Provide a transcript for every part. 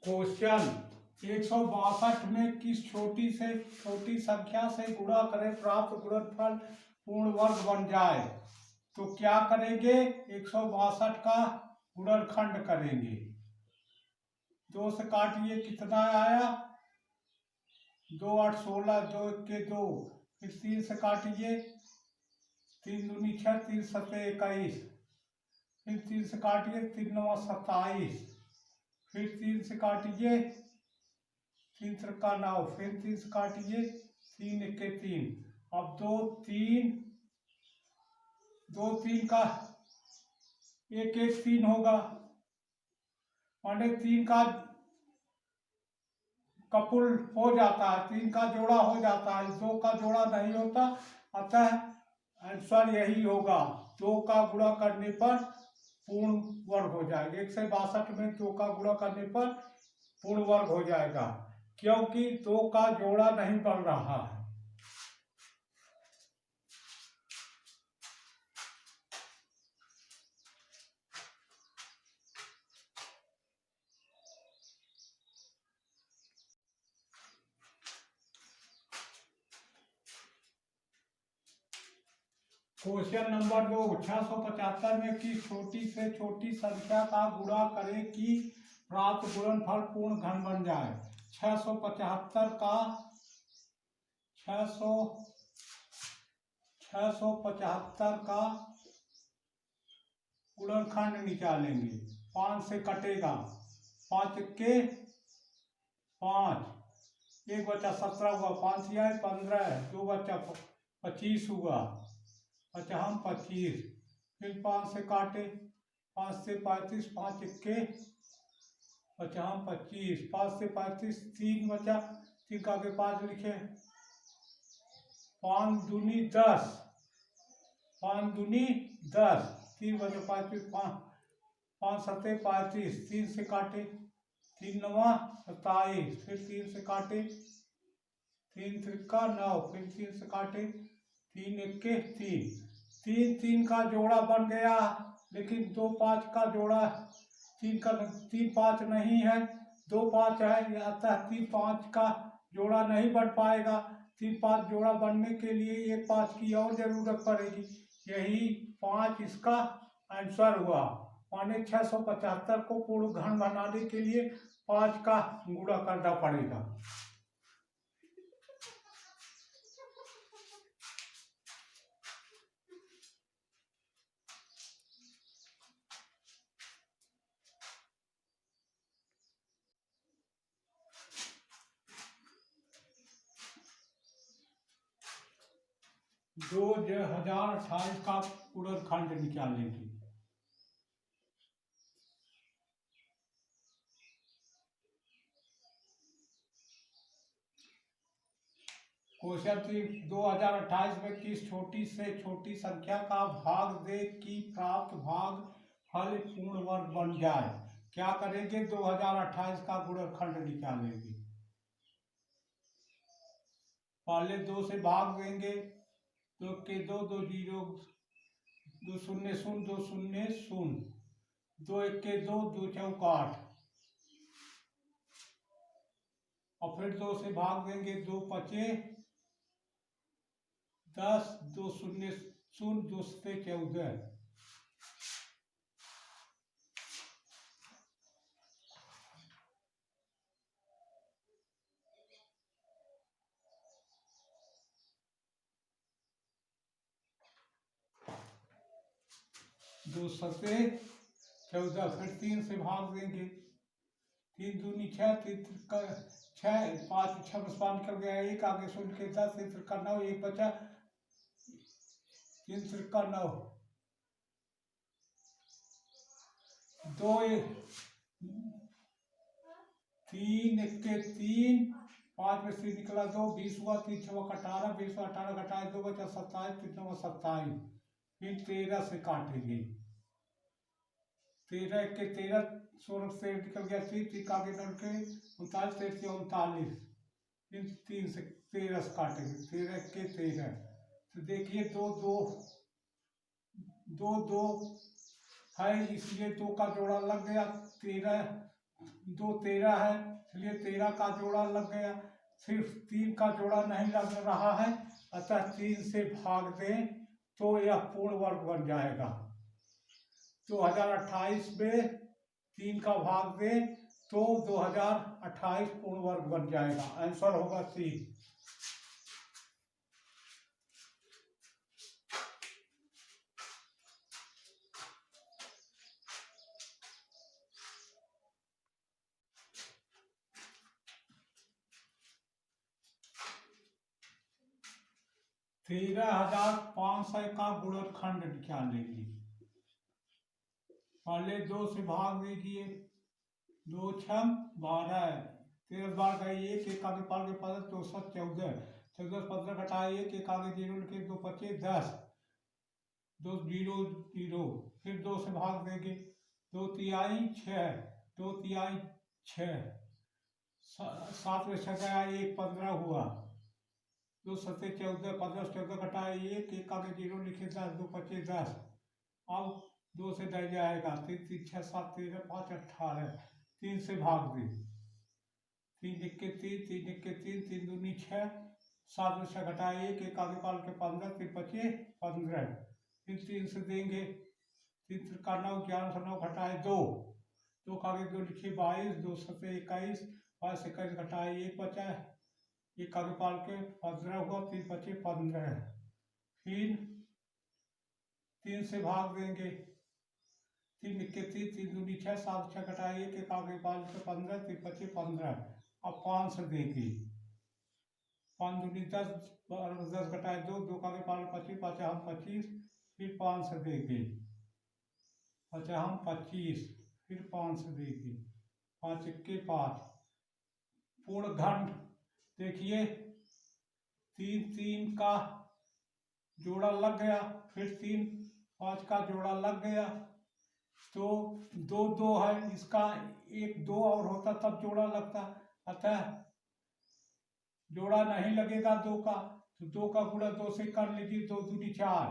Question 162 में किस छोटी से छोटी संख्या से गुणा करें प्राप्त गुणनफल पूर्ण वर्ग बन जाए। तो क्या करेंगे, 162 का गुणनखंड करेंगे। 2 से काटिए, कितना आया, 2 8 16, 2 1 2। फिर 3 से काटिए, 3 दूनी 6, 3 7 21। फिर 3 से काटिए, 3 9 27। फिर 3 से काटिए, 3 3 9। फिर 3 से काटिए, 3 1 3। अब 2 3 का 1 1 3 होगा, माने 3 का कपुल हो जाता है, 3 का जोड़ा हो जाता है, 2 का जोड़ा नहीं होता। अतः आंसर यही होगा, 2 का गुणा करने पर पूर्ण वर्ग हो जाएगा। 162 में 2 का गुणा करने पर पूर्ण वर्ग हो जाएगा, क्योंकि 2 का जोड़ा नहीं बन रहा है। क्वेश्चन नंबर 2, 675 में किस छोटी से छोटी संख्या का गुणा करें कि प्राप्त गुणनफल पूर्ण घन बन जाए। 675 का 675 का गुणनखंड निकालेंगे। 5 से कटेगा, 5 के 5, 1 बचा 17 हुआ, 5 या 15, 2 बचा 25 हुआ, 55 25। फिर 5 से काटे, 5 से 35, 5 के 55 25, 5 से 35, 3 बचा, 3 का आगे 5 लिखे, 5 दूनी 10, 5 दूनी 10, 3 बचा 35, 5 7 35। 3 से काटे, 3 9 27। फिर 3 से काटे, 3 3 9। फिर 3 से काटे, 3 1 3। 3 3 का जोड़ा बन गया, लेकिन 2 5 का जोड़ा, 3 5 नहीं है, 2 5 है, अतः 3 5 का जोड़ा नहीं बन पाएगा। 3 5 जोड़ा बनने के लिए 1 5 की और जरूरत पड़ेगी, यही 5 इसका आंसर हुआ। माने 675 को पूर्ण घन बनाने के लिए 5 का गुणा करना पड़ेगा। दो 2028 का गुणनखंड निकालेंगे। क्वेश्चन 3, 2028 में किस छोटी से छोटी संख्या का भाग दे कि प्राप्त भाग फल पूर्ण वर्ग बन जाए। क्या करेंगे, 2028 का गुणनखंड निकालेंगे। पहले 2 से भाग देंगे, 2 के 2, 2 0, 2 0 0, 2 0 0, 2 1 के 2, 2 4 8। और फिर 2 से भाग देंगे, 2 5 10, 2 0 0, 2 7 14। दो 7 14। फिर 3 से भाग देंगे, 3 दूनी 6, 3 का 6, 5 6 में 5 निकल गया, 1 आगे 0 के 10, 3 का 9, 1 बचा, 3 का 9, 2 3 1 के 3, 5 में से निकला 2, 20 हुआ, 3 6 18, 20 18 घटाए 2 बचा 27, 3 9 27। फिर 13 से काटेंगे, 13 1 के 13, 16 से निकल गया 3 का आगे 9 के 39, 13 से 39। फिर 3 से 13 से काटेंगे, 13 1 के 13। तो देखिए 2 2 2 2 है, इसलिए 2 का जोड़ा लग गया, 13 2 13 है, इसलिए 13 का जोड़ा लग गया। सिर्फ 3 का जोड़ा नहीं लग रहा है, अतः 3 से भाग दें तो यह पूर्ण वर्ग बन जाएगा। 2028 में 3 का भाग दें तो 2028 पूर्ण वर्ग बन जाएगा। आंसर होगा 3। तेरह 13,500 का गुणनखंड निकालेंगे। पहले 2 से भाग दीजिए, 2 छम 12, 13 बार का 1, 1 आगे पाल के 15, 2 7 14, 14 15 घटाए 1, 1 आगे 0 लिखे, 2 25 10, 2 0 0, फिर 2 से भाग देंगे, 2 तिहाई 6, 2 तिहाई 6, 7 में 6 गया 1 15 हुआ, 2 7 14, 15 14 घटाए 1, 1 आगे 0 लिखे 10, 2 25 10। अब 2 से डर जाएगा, 3 3 6 7 13 5 18, 3 से भाग दे, 3 लिख के 3, 3 लिख के 3, 3 दूनी 6, 7 में 6 घटाए 1, 1 आगे पाल के 15, 3 25 15, फिर 3 से देंगे, 3 का 9, 11 से 9 घटाए 2, 2 का आगे 2 लिखिए 22, 2 7 21, 5 से 21 घटाए 1 बचा, 1 आगे पाल के 15 हुआ, 3 25 15, फिर 3 से भाग देंगे, 3 लिख के 3, 3 दूनी 6, 7 6 घटाए 1, 1 आगे पाल के 15, 3 25 15। अब 5 से देंगे, 5 दूनी 10, 10 घटाए 2, 2 का आगे पाल 25, 5 हम 25, फिर 5 से देंगे, 5 हम 25, फिर 5 से देंगे, 5 1 5, पूर्ण खंड देखिए 3 3 का जोड़ा लग गया, फिर 3 5 का जोड़ा लग गया, तो 2 2 है, इसका 1 2 और होता तब जोड़ा लगता, अतः जोड़ा नहीं लगेगा 2 का, तो 2 का गुणा 2 से कर लीजिए, 2 दूनी 4,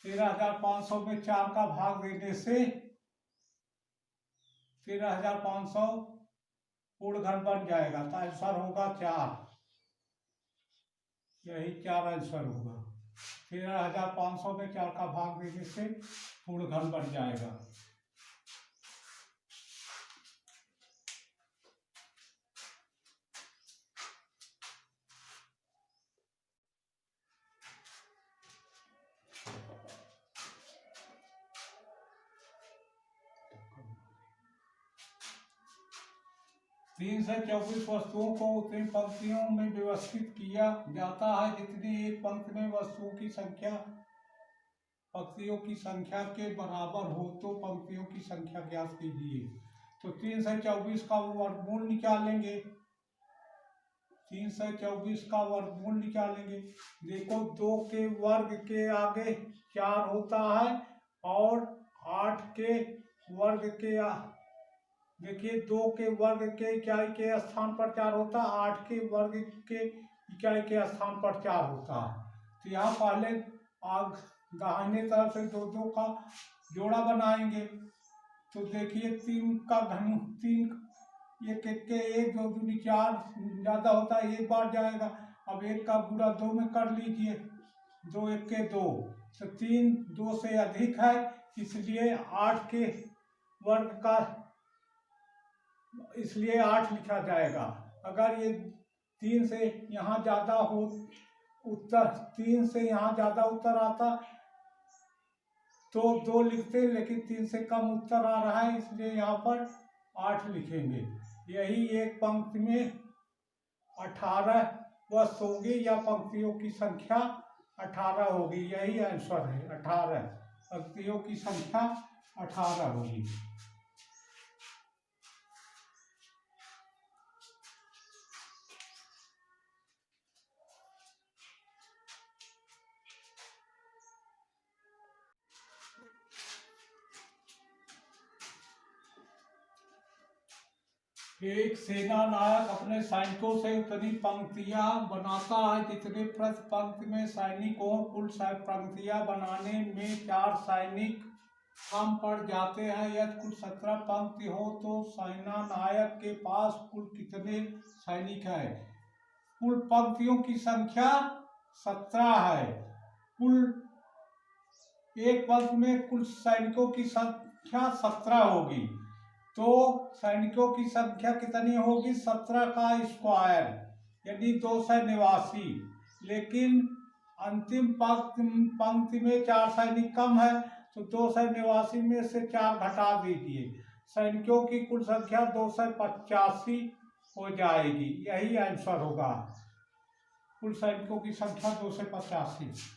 13,500 में 4 का भाग देने से 13,500 पूर्ण घन बन जाएगा, तो आंसर होगा 4। यही 4 आंसर होगा। 13,500 में 4 का भाग देने से पूर्ण घन बन जाएगा। तीन से 24 वस्तुओं को उतनी पंक्तियों में व्यवस्थित किया जाता है जितनी एक पंक्ति में वस्तुओं की संख्या पंक्तियों की संख्या के बराबर हो, तो पंक्तियों की संख्या ज्ञात कीजिए। तो 3 से 24 का वर्गमूल निकालेंगे, 3 से 24 का वर्गमूल निकालेंगे। देखो 2 के वर्ग के आगे 4 होता है और 8 के वर्ग के देखिए 2 के वर्ग के इकाई के स्थान पर 4 होता है, 8 के वर्ग के इकाई के स्थान पर 4 होता है। तो यहाँ पहले दाहिने तरफ से 2 2 का जोड़ा बनाएंगे। तो देखिए 3 का घन 3 1 1 के 1 2 दूनी 4 ज़्यादा होता है, 1 बार जाएगा। अब 1 का गुणा 2 में कर लीजिए, 2 1 के 2, तो 3 2 से अधिक है, इसलिए 8 के वर्ग का इसलिए 8 लिखा जाएगा। अगर ये 3 से यहाँ ज़्यादा हो उत्तर, 3 से यहाँ ज़्यादा उत्तर आता तो 2 लिखते, लेकिन 3 से कम उत्तर आ रहा है, इसलिए यहाँ पर 8 लिखेंगे। यही एक पंक्ति में 18 वस्तु होंगी या पंक्तियों की संख्या 18 होगी। यही आंसर है, 18 पंक्तियों की संख्या 18 होगी। एक सेना नायक अपने सैनिकों से उतनी पंक्तियां बनाता है जितने प्रति पंक्ति में सैनिक हो। कुल पंक्तियां बनाने में 4 सैनिक कम पड़ जाते हैं। यदि कुल 17 पंक्ति हो तो सेनानायक के पास कुल कितने सैनिक हैं? कुल पंक्तियों की संख्या 17 है। कुल एक पंक्ति में कुल सैनिकों की संख्या 17 होगी। तो सैनिकों की संख्या कितनी होगी? 17 का स्क्वायर यानी 289। लेकिन अंतिम पंक्ति में 4 सैनिक कम है तो 289 में से 4 घटा दीजिए। सैनिकों की कुल संख्या 285 हो जाएगी। यही आंसर होगा। कुल सैनिकों की संख्या 285।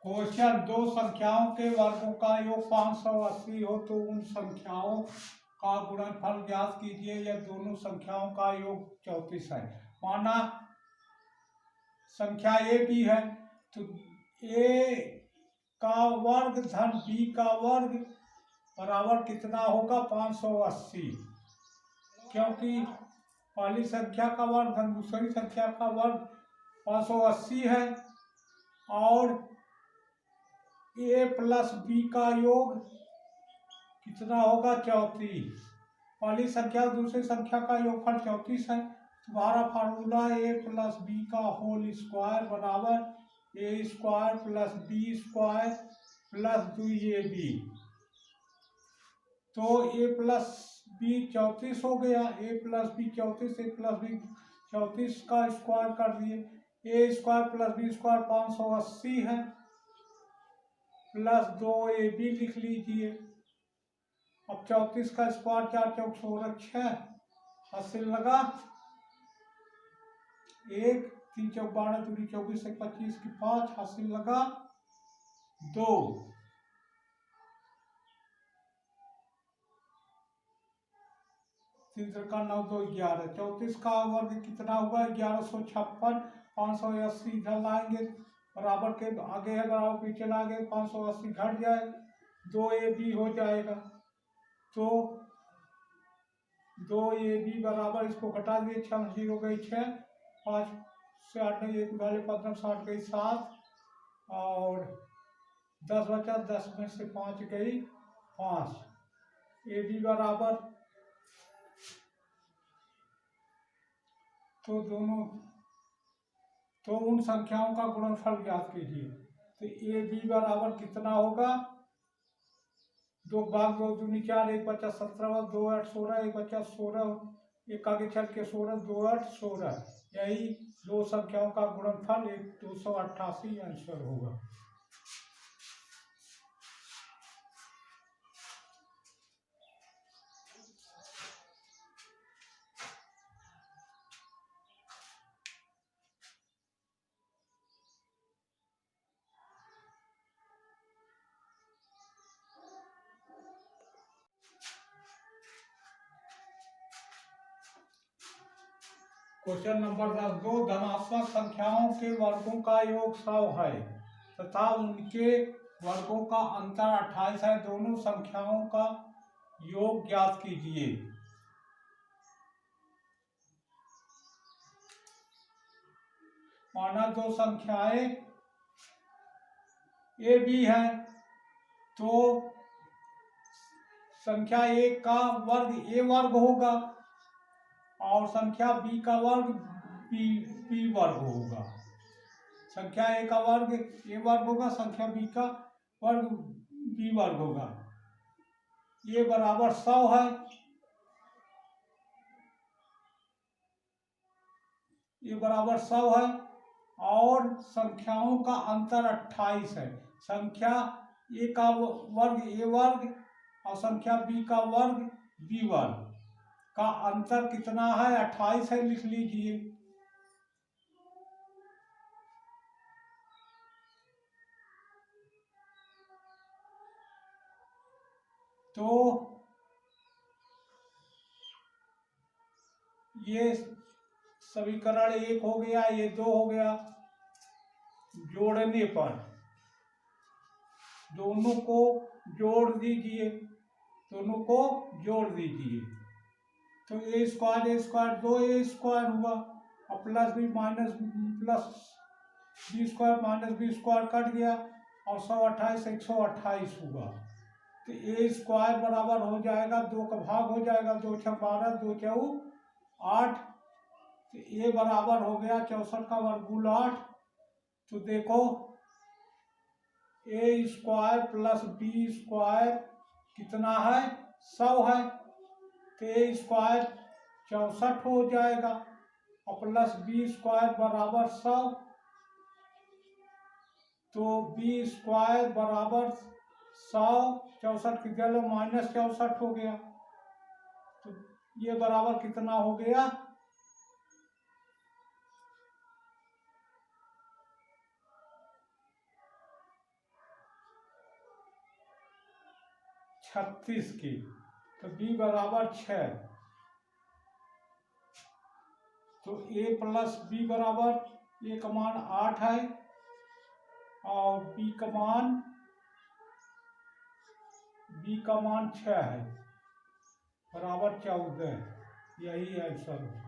क्वेश्चन, दो संख्याओं के वर्गों का योग 580 हो तो उन संख्याओं का गुणनफल ज्ञात कीजिए। यह दोनों संख्याओं का योग 34 है। माना संख्या ए बी है तो ए का वर्ग धन बी का वर्ग बराबर कितना होगा? 580। क्योंकि पहली संख्या का वर्ग धन दूसरी संख्या का वर्ग 580 है और ए प्लस बी का योग कितना होगा? 34। पहली संख्या दूसरी संख्या का योगफल 34 है। तुम्हारा फार्मूला ए प्लस बी का होल स्क्वायर बराबर A square plus B square plus 2ab। तो ए प्लस बी 34 हो गया। A plus B 34, A plus B 34 का स्क्वायर कर दिए। A square plus B square 580 है प्लस 2ab लिख लीजिए। अब 34 का स्क्वायर 4 चौक 16 6 हासिल लगा 1 3 चौक 12 दूनी 24 1 25 की 5 हासिल लगा 2। 3 का 9 2 11। 34 का वर्ग कितना हुआ? 1156। 580 इधर लाएंगे बराबर के आगे है, बराबर पीछे लाएंगे 580 घट जाए 2ab हो जाएगा। तो 2ab बराबर इसको घटा दिए 6 0 गई 6 5 से 8 गई 1 वाले 15 60 गई 7 और 10 बचा 10 में से 5 गई 5। ab बराबर तो उन संख्याओं का गुणनफल ज्ञात कीजिए। तो ए बी बराबर कितना होगा? 2 भाग 2 दूनी 4 1 बचा 17 2 8 16 1 बचा 16 एक आगे चल के 16 2 8 16। यही दो संख्याओं का गुणनफल 288 आंसर होगा। क्वेश्चन नंबर 10, दो धनात्मक संख्याओं के वर्गों का योग 100 है तथा उनके वर्गों का अंतर 28 है। दोनों संख्याओं का योग ज्ञात कीजिए। माना दो संख्याएं ए बी है तो संख्या ए का वर्ग ए वर्ग होगा और संख्या बी का वर्ग बी वर्ग होगा। संख्या ए का वर्ग ए वर्ग होगा, संख्या बी का वर्ग बी वर्ग होगा। ये बराबर 100 है। ये बराबर 100 है और संख्याओं का अंतर 28 है। संख्या ए का वर्ग ए वर्ग और संख्या बी का वर्ग बी वर्ग का अंतर कितना है? 28 है, लिख लीजिए। तो ये समीकरण 1 हो गया, ये 2 हो गया। जोड़ने पर दोनों को जोड़ दीजिए, दोनों को जोड़ दीजिए। तो ए स्क्वायर 2a² हुआ और plus B square minus B square cut गया और 128 128 हुआ। तो ए स्क्वायर बराबर हो जाएगा 2 का भाग हो जाएगा, 2 छः 12 2 चौ 8। तो ए बराबर हो गया 64 का वर्गमूल 8। तो देखो ए स्क्वायर प्लस बी स्क्वायर कितना है 100 है। तो ए स्क्वायर 64 हो जाएगा और प्लस बी स्क्वायर बराबर 100। तो बी स्क्वायर बराबर 100, 64 की जगह माइनस 64 हो गया। तो ये बराबर कितना हो गया 36 की। तो b बराबर 6। तो a प्लस बी बराबर a का मान 8 है और b का मान 6 है, बराबर 14। यही आंसर है।